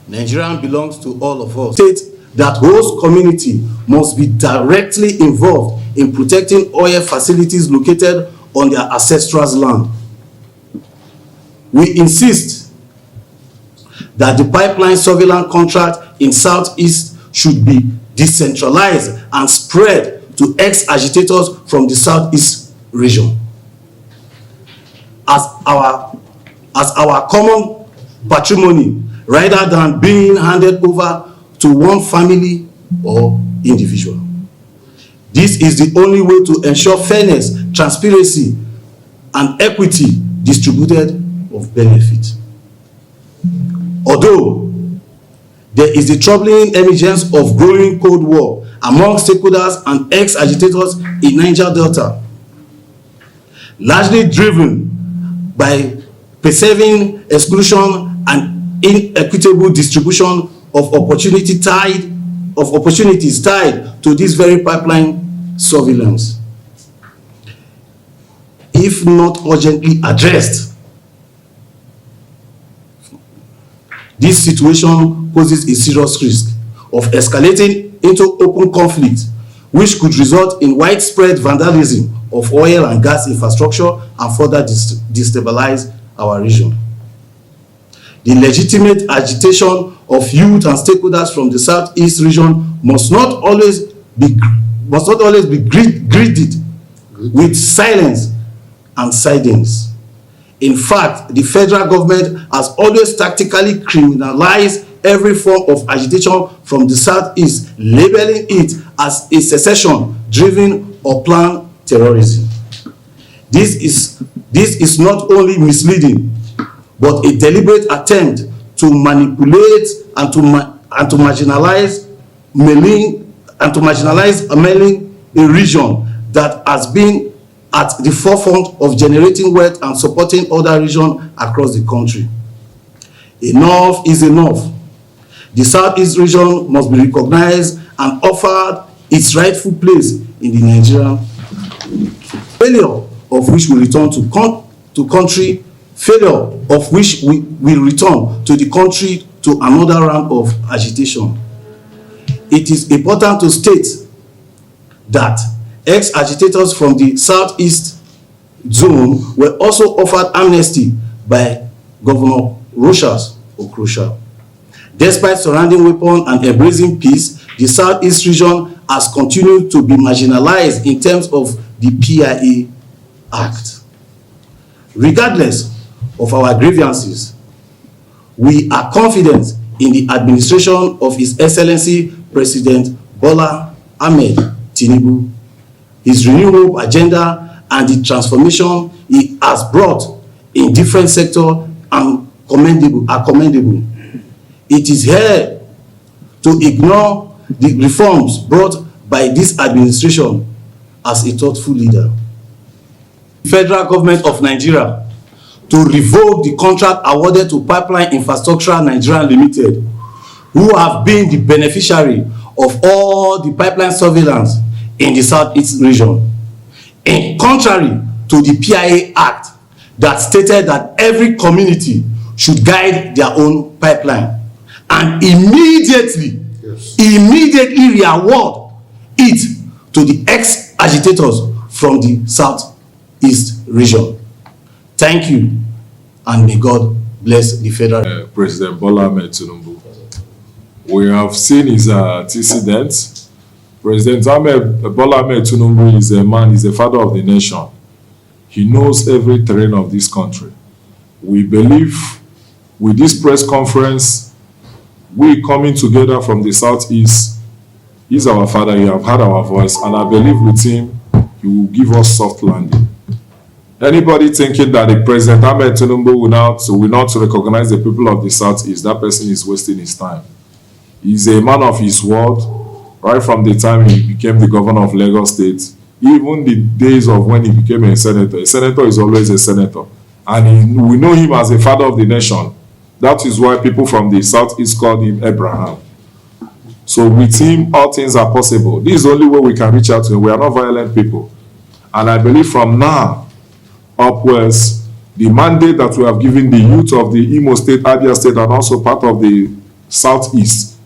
Nigeria belongs to all of us. State that host community must be directly involved in protecting oil facilities located on their ancestral land. We insist that the pipeline surveillance contract in Southeast should be decentralized and spread to ex-agitators from the Southeast region. As our common patrimony, rather than being handed over to one family or individual. This is the only way to ensure fairness, transparency, and equity distributed of benefit. Although there is the troubling emergence of growing Cold War among stakeholders and ex-agitators in Niger Delta, largely driven by perceiving exclusion and inequitable distribution of opportunities tied to this very pipeline surveillance. If not urgently addressed, this situation poses a serious risk of escalating into open conflict, which could result in widespread vandalism of oil and gas infrastructure and further destabilize our region. The legitimate agitation of youth and stakeholders from the Southeast region must not always be greeted with silence and sidings. In fact, the federal government has always tactically criminalized every form of agitation from the Southeast, labeling it as a secession-driven or planned terrorism. This is not only misleading, but a deliberate attempt to manipulate and to marginalize a region that has been at the forefront of generating wealth and supporting other regions across the country. Enough is enough. The Southeast region must be recognized and offered its rightful place in the Nigerian failure of which we return to country. Failure of which we will return to the country to another round of agitation. It is important to state that ex-agitators from the Southeast zone were also offered amnesty by Governor Rochas Okrocha. Despite surrounding weapons and embracing peace, the Southeast region has continued to be marginalized in terms of the PIA Act. Regardless of our grievances, we are confident in the administration of His Excellency President Bola Ahmed Tinubu, his renewable agenda, and the transformation he has brought in different sectors are commendable. It is here to ignore the reforms brought by this administration as a thoughtful leader. The federal government of Nigeria to revoke the contract awarded to Pipeline Infrastructure Nigeria Limited, who have been the beneficiary of all the pipeline surveillance in the Southeast region, in contrary to the PIA Act that stated that every community should guide their own pipeline, and immediately reward it to the ex-agitators from the Southeast region. Thank you, and may God bless the federal. President Bola Ahmed Tinubu. We have seen his antecedents. President Bola Ahmed Tinubu is a man, he's a father of the nation. He knows every terrain of this country. We believe with this press conference, we coming together from the Southeast, he's our father, you have heard our voice, and I believe with him, he will give us soft landing. Anybody thinking that the President Ahmed Tinubu will not recognize the people of the Southeast, that person is wasting his time. He's a man of his word, right from the time he became the governor of Lagos State. Even the days of when he became a senator is always a senator. And we know him as a father of the nation. That is why people from the Southeast called him Abraham. So with him, all things are possible. This is the only way we can reach out to him. We are not violent people. And I believe from now upwards, The mandate that we have given the youth of the Imo State, Abia State, and also part of the Southeast.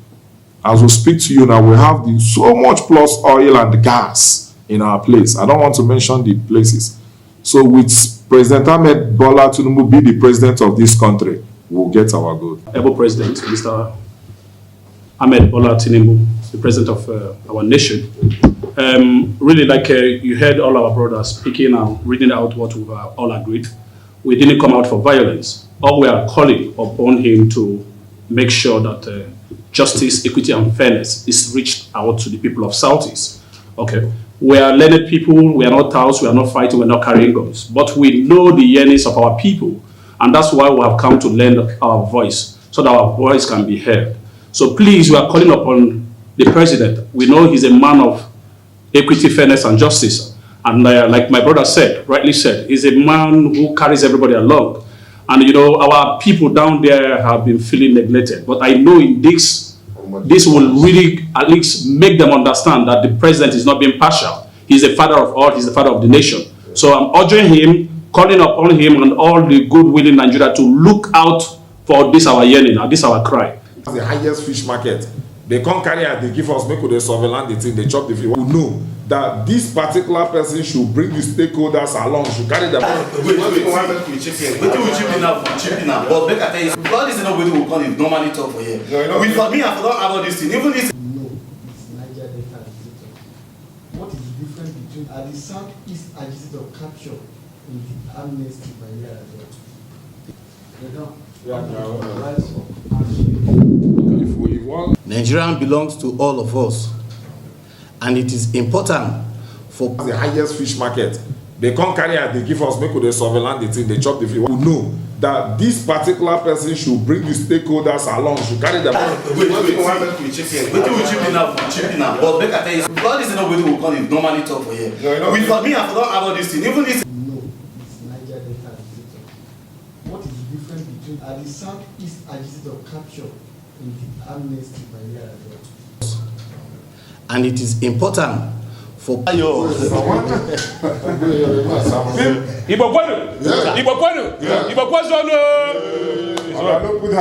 As we speak to you now, we have so much plus oil and gas in our place. I don't want to mention the places. So with President Ahmed Bola Tinubu be the president of this country, we'll get our goal. Able President, Mr. Ahmed Bola Tinubu, the president of our nation. Really, like you heard all our brothers speaking and reading out what we've all agreed. We didn't come out for violence. All we are calling upon him to make sure that justice, equity, and fairness is reached out to the people of Southeast. Okay, we are learned people. We are not touts. We are not fighting. We are not carrying guns. But we know the yearnings of our people, and that's why we have come to lend our voice so that our voice can be heard. So please, we are calling upon the president. We know he's a man of equity, fairness, and justice. And like my brother said, rightly said, he's a man who carries everybody along. And you know, our people down there have been feeling neglected. But I know in this will really at least make them understand that the president is not being partial. He's the father of all, he's the father of the nation. So I'm urging him, calling upon him and all the goodwill in Nigeria to look out for this our yearning, and this our cry. The highest fish market. They can't carry out, they give us, make the surveillance, the thing, they chop the fish. We know that this particular person should bring the stakeholders along, should carry them. Wait, we chip in now, But make I tell you, all this is not what we call it normally talk for here. For me, I forgot about this thing. Even this. No, it's Nigerianpolitics. What is the difference between the Southeast Agitator capture in the Amnesty by year as well? They don't. If we want, Nigeria belongs to all of us, and it is important for the highest fish market. They can't carry out, they give us, make the surveillance, the thing, they chop the fish. We know that this particular person should bring the stakeholders along, should carry them. Wait, we chip in now, But make I tell you, all this is not what we call it normally talk for here. For me, I forgot about this thing. Even this. No, it's Nigerianpolitics. What is the difference between the Southeast Agitator capture in the Amnesty by year as well? And it is important for Igbo kwenu, Igbo kwenu, Igbo kwenu.